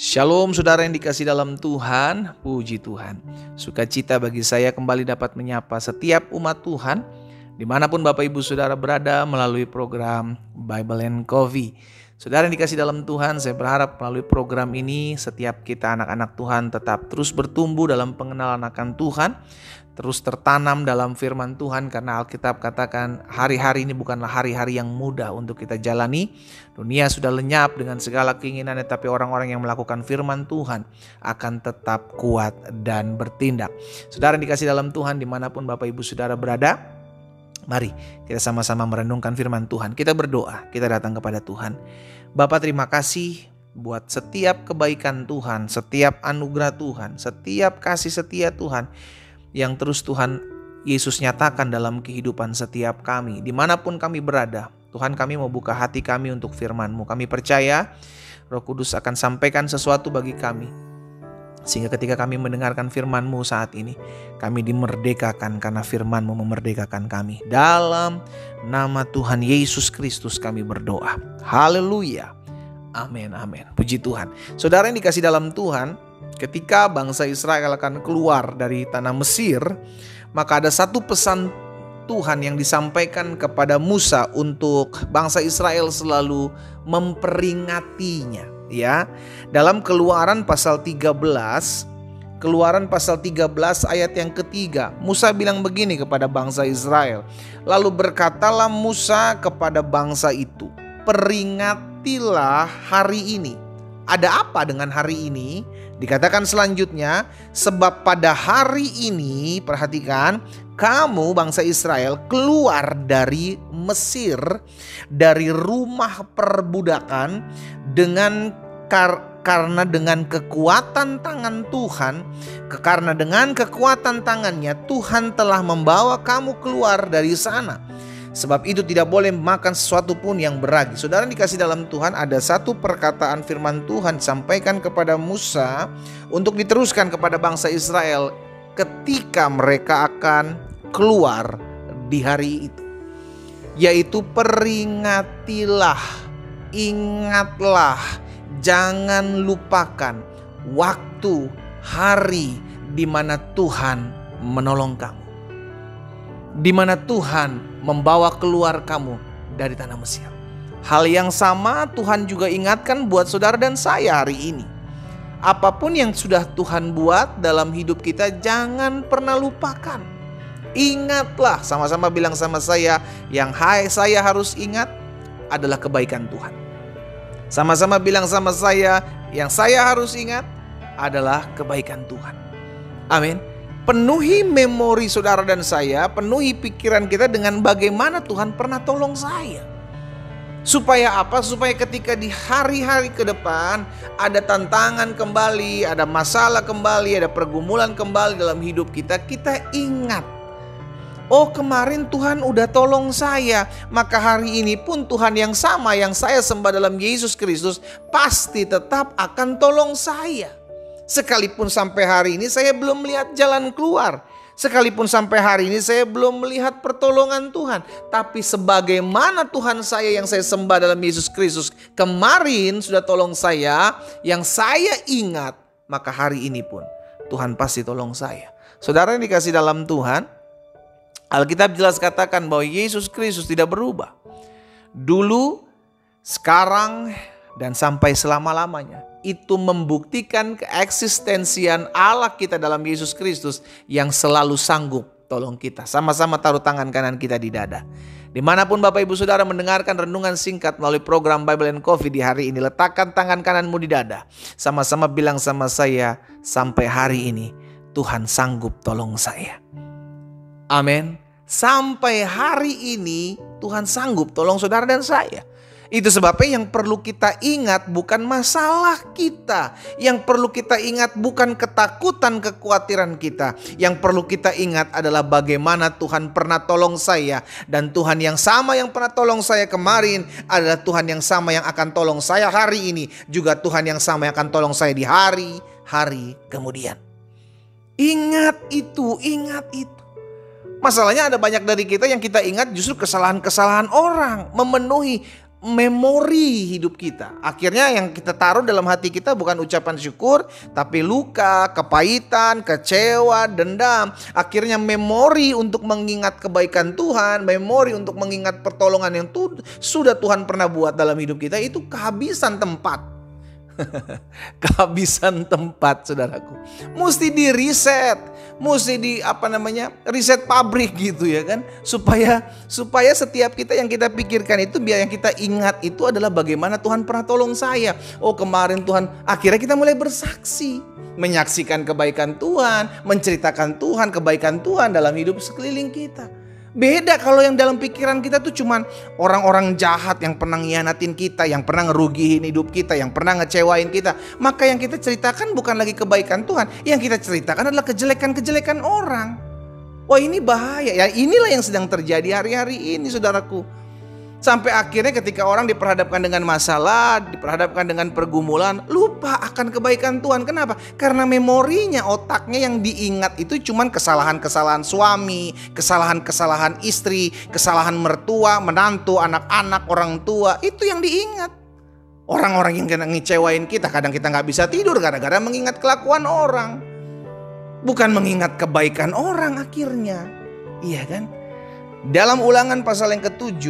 Shalom saudara yang dikasih dalam Tuhan, puji Tuhan. Sukacita bagi saya kembali dapat menyapa setiap umat Tuhan, dimanapun Bapak Ibu Saudara berada melalui program Bible and Coffee. Saudara yang dikasih dalam Tuhan, saya berharap melalui program ini setiap kita anak-anak Tuhan tetap terus bertumbuh dalam pengenalan akan Tuhan, terus tertanam dalam firman Tuhan, karena Alkitab katakan hari-hari ini bukanlah hari-hari yang mudah untuk kita jalani. Dunia sudah lenyap dengan segala keinginannya, tapi orang-orang yang melakukan firman Tuhan akan tetap kuat dan bertindak. Saudara yang dikasih dalam Tuhan, dimanapun Bapak Ibu Saudara berada, mari kita sama-sama merenungkan firman Tuhan. Kita berdoa, kita datang kepada Tuhan. Bapa, terima kasih buat setiap kebaikan Tuhan, setiap anugerah Tuhan, setiap kasih setia Tuhan yang terus Tuhan Yesus nyatakan dalam kehidupan setiap kami. Dimanapun kami berada, Tuhan, kami mau buka hati kami untuk firman-Mu. Kami percaya Roh Kudus akan sampaikan sesuatu bagi kami, sehingga ketika kami mendengarkan firman-Mu saat ini, kami dimerdekakan karena firman-Mu memerdekakan kami. Dalam nama Tuhan Yesus Kristus kami berdoa. Haleluya. Amin, amin. Puji Tuhan. Saudara yang dikasih dalam Tuhan, ketika bangsa Israel akan keluar dari tanah Mesir, maka ada satu pesan Tuhan yang disampaikan kepada Musa untuk bangsa Israel selalu memperingatinya. Ya, dalam Keluaran pasal 13 ayat yang ketiga, Musa bilang begini kepada bangsa Israel. Lalu berkatalah Musa kepada bangsa itu, peringatilah hari ini. Ada apa dengan hari ini? Dikatakan selanjutnya, sebab pada hari ini, perhatikan, kamu bangsa Israel keluar dari Mesir, dari rumah perbudakan karena dengan kekuatan tangan Tuhan, karena dengan kekuatan tangannya Tuhan telah membawa kamu keluar dari sana. Sebab itu tidak boleh makan sesuatu pun yang beragi. Saudara dikasih dalam Tuhan, ada satu perkataan firman Tuhan disampaikan kepada Musa untuk diteruskan kepada bangsa Israel ketika mereka akan keluar di hari itu, yaitu peringatilah, ingatlah, jangan lupakan waktu, hari di mana Tuhan menolong kamu, di mana Tuhan membawa keluar kamu dari tanah Mesir. Hal yang sama Tuhan juga ingatkan buat saudara dan saya hari ini. Apapun yang sudah Tuhan buat dalam hidup kita, jangan pernah lupakan. Ingatlah, sama-sama bilang sama saya, yang saya harus ingat adalah kebaikan Tuhan. Sama-sama bilang sama saya, yang saya harus ingat adalah kebaikan Tuhan. Amin. Penuhi memori saudara dan saya, penuhi pikiran kita dengan bagaimana Tuhan pernah tolong saya. Supaya apa? Supaya ketika di hari-hari ke depan ada tantangan kembali, ada masalah kembali, ada pergumulan kembali dalam hidup kita, kita ingat, oh kemarin Tuhan udah tolong saya, maka hari ini pun Tuhan yang sama yang saya sembah dalam Yesus Kristus pasti tetap akan tolong saya. Sekalipun sampai hari ini saya belum melihat jalan keluar, sekalipun sampai hari ini saya belum melihat pertolongan Tuhan, tapi sebagaimana Tuhan saya yang saya sembah dalam Yesus Kristus kemarin sudah tolong saya, yang saya ingat, maka hari ini pun Tuhan pasti tolong saya. Saudara yang dikasih dalam Tuhan, Alkitab jelas katakan bahwa Yesus Kristus tidak berubah. Dulu, sekarang, dan sampai selama-lamanya. Itu membuktikan keeksistensian Allah kita dalam Yesus Kristus yang selalu sanggup tolong kita. Sama-sama taruh tangan kanan kita di dada. Dimanapun Bapak Ibu Saudara mendengarkan renungan singkat melalui program Bible and Coffee di hari ini, letakkan tangan kananmu di dada. Sama-sama bilang sama saya, sampai hari ini Tuhan sanggup tolong saya. Amin. Sampai hari ini Tuhan sanggup tolong saudara dan saya. Itu sebabnya yang perlu kita ingat bukan masalah kita. Yang perlu kita ingat bukan ketakutan, kekhawatiran kita. Yang perlu kita ingat adalah bagaimana Tuhan pernah tolong saya. Dan Tuhan yang sama yang pernah tolong saya kemarin adalah Tuhan yang sama yang akan tolong saya hari ini. Juga Tuhan yang sama yang akan tolong saya di hari-hari kemudian. Ingat itu, ingat itu. Masalahnya ada banyak dari kita yang kita ingat justru kesalahan-kesalahan orang, memenuhi memori hidup kita. Akhirnya yang kita taruh dalam hati kita bukan ucapan syukur, tapi luka, kepahitan, kecewa, dendam. Akhirnya memori untuk mengingat kebaikan Tuhan, memori untuk mengingat pertolongan yang sudah Tuhan pernah buat dalam hidup kita itu kehabisan tempat. Kehabisan tempat, saudaraku. Mesti di reset, mesti di reset pabrik gitu ya kan, supaya setiap kita yang kita pikirkan itu, biar yang kita ingat itu adalah bagaimana Tuhan pernah tolong saya. Oh kemarin Tuhan, akhirnya kita mulai bersaksi, menyaksikan kebaikan Tuhan, menceritakan Tuhan, kebaikan Tuhan dalam hidup sekeliling kita. Beda kalau yang dalam pikiran kita tuh cuman orang-orang jahat yang pernah ngianatin kita, yang pernah ngerugiin hidup kita, yang pernah ngecewain kita. Maka yang kita ceritakan bukan lagi kebaikan Tuhan, yang kita ceritakan adalah kejelekan-kejelekan orang. Wah ini bahaya ya, inilah yang sedang terjadi hari-hari ini, saudaraku. Sampai akhirnya ketika orang diperhadapkan dengan masalah, diperhadapkan dengan pergumulan, lupa akan kebaikan Tuhan. Kenapa? Karena memorinya, otaknya yang diingat itu cuman kesalahan-kesalahan suami, kesalahan-kesalahan istri, kesalahan mertua, menantu, anak-anak, orang tua. Itu yang diingat. Orang-orang yang ngecewain kita, kadang kita gak bisa tidur gara-gara mengingat kelakuan orang. Bukan mengingat kebaikan orang akhirnya. Iya kan? Dalam Ulangan pasal yang ke-7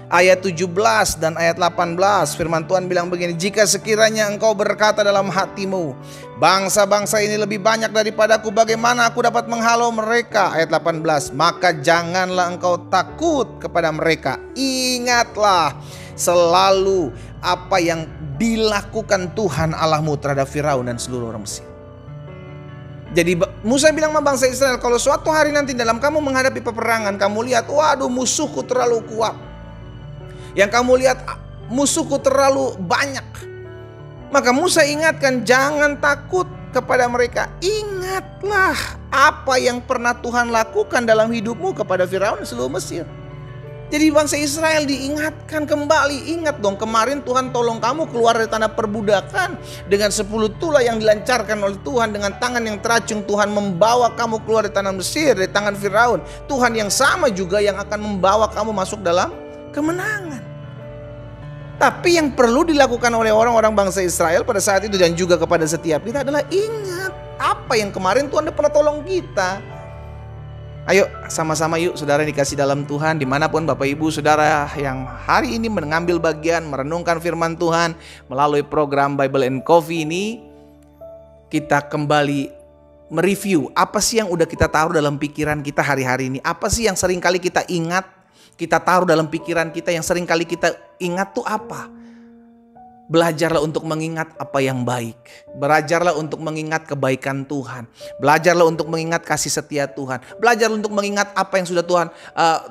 ayat 17 dan ayat 18, firman Tuhan bilang begini, jika sekiranya engkau berkata dalam hatimu, bangsa-bangsa ini lebih banyak daripadaku, bagaimana aku dapat menghalau mereka? Ayat 18, maka janganlah engkau takut kepada mereka, ingatlah selalu apa yang dilakukan Tuhan Allahmu terhadap Firaun dan seluruh orang Mesir. Jadi Musa bilang sama bangsa Israel, kalau suatu hari nanti dalam kamu menghadapi peperangan, kamu lihat, waduh musuhku terlalu kuat, yang kamu lihat musuhku terlalu banyak, maka Musa ingatkan, jangan takut kepada mereka. Ingatlah apa yang pernah Tuhan lakukan dalam hidupmu kepada Firaun dan seluruh Mesir. Jadi bangsa Israel diingatkan kembali, ingat dong kemarin Tuhan tolong kamu keluar dari tanah perbudakan dengan 10 tulah yang dilancarkan oleh Tuhan, dengan tangan yang teracung Tuhan membawa kamu keluar dari tanah Mesir, dari tangan Firaun. Tuhan yang sama juga yang akan membawa kamu masuk dalam kemenangan. Tapi yang perlu dilakukan oleh orang-orang bangsa Israel pada saat itu dan juga kepada setiap kita adalah ingat apa yang kemarin Tuhan udah pernah tolong kita. Ayo sama-sama yuk saudara dikasih dalam Tuhan, dimanapun Bapak Ibu Saudara yang hari ini mengambil bagian merenungkan firman Tuhan melalui program Bible and Coffee ini, kita kembali mereview apa sih yang udah kita taruh dalam pikiran kita hari-hari ini. Apa sih yang sering kali kita ingat, kita taruh dalam pikiran kita, yang sering kali kita ingat tuh apa? Belajarlah untuk mengingat apa yang baik. Belajarlah untuk mengingat kebaikan Tuhan. Belajarlah untuk mengingat kasih setia Tuhan. Belajarlah untuk mengingat apa yang sudah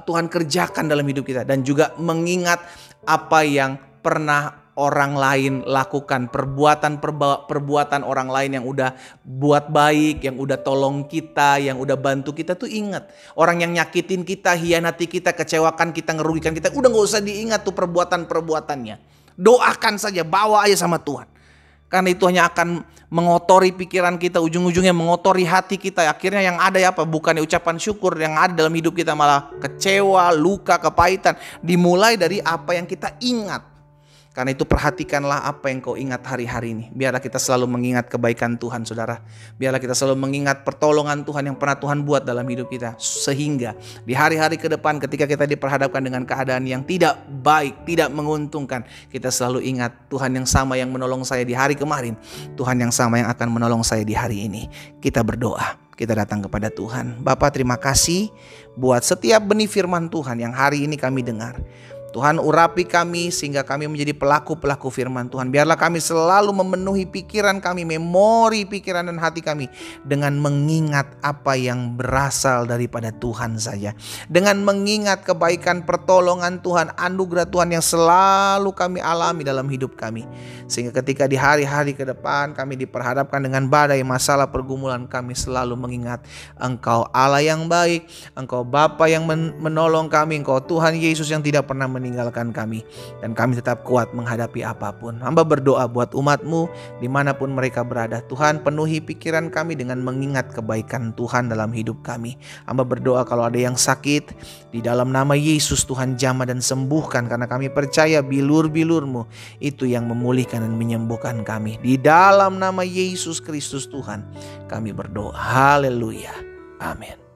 Tuhan kerjakan dalam hidup kita. Dan juga mengingat apa yang pernah orang lain lakukan, perbuatan orang lain yang udah buat baik, yang udah tolong kita, yang udah bantu kita tuh ingat. Orang yang nyakitin kita, hianati kita, kecewakan kita, ngerugikan kita, udah gak usah diingat tuh perbuatan-perbuatannya. Doakan saja, bawa aja sama Tuhan. Karena itu hanya akan mengotori pikiran kita, ujung-ujungnya mengotori hati kita. Akhirnya yang ada apa? Bukan ucapan syukur, yang ada dalam hidup kita malah kecewa, luka, kepahitan. Dimulai dari apa yang kita ingat. Karena itu perhatikanlah apa yang kau ingat hari-hari ini. Biarlah kita selalu mengingat kebaikan Tuhan, saudara. Biarlah kita selalu mengingat pertolongan Tuhan yang pernah Tuhan buat dalam hidup kita. Sehingga di hari-hari ke depan ketika kita diperhadapkan dengan keadaan yang tidak baik, tidak menguntungkan, kita selalu ingat Tuhan yang sama yang menolong saya di hari kemarin, Tuhan yang sama yang akan menolong saya di hari ini. Kita berdoa. Kita datang kepada Tuhan. Bapa, terima kasih buat setiap benih firman Tuhan yang hari ini kami dengar. Tuhan urapi kami sehingga kami menjadi pelaku-pelaku firman Tuhan. Biarlah kami selalu memenuhi pikiran kami, memori pikiran dan hati kami dengan mengingat apa yang berasal daripada Tuhan saja. Dengan mengingat kebaikan pertolongan Tuhan, anugerah Tuhan yang selalu kami alami dalam hidup kami. Sehingga ketika di hari-hari ke depan kami diperhadapkan dengan badai masalah pergumulan, kami selalu mengingat Engkau Allah yang baik, Engkau Bapa yang menolong kami, Engkau Tuhan Yesus yang tidak pernah meninggalkan meninggalkan kami. Dan kami tetap kuat menghadapi apapun. Hamba berdoa buat umat-Mu dimanapun mereka berada. Tuhan, penuhi pikiran kami dengan mengingat kebaikan Tuhan dalam hidup kami. Hamba berdoa kalau ada yang sakit, di dalam nama Yesus Tuhan jamah dan sembuhkan. Karena kami percaya bilur-bilur-Mu itu yang memulihkan dan menyembuhkan kami. Di dalam nama Yesus Kristus Tuhan kami berdoa. Haleluya. Amin.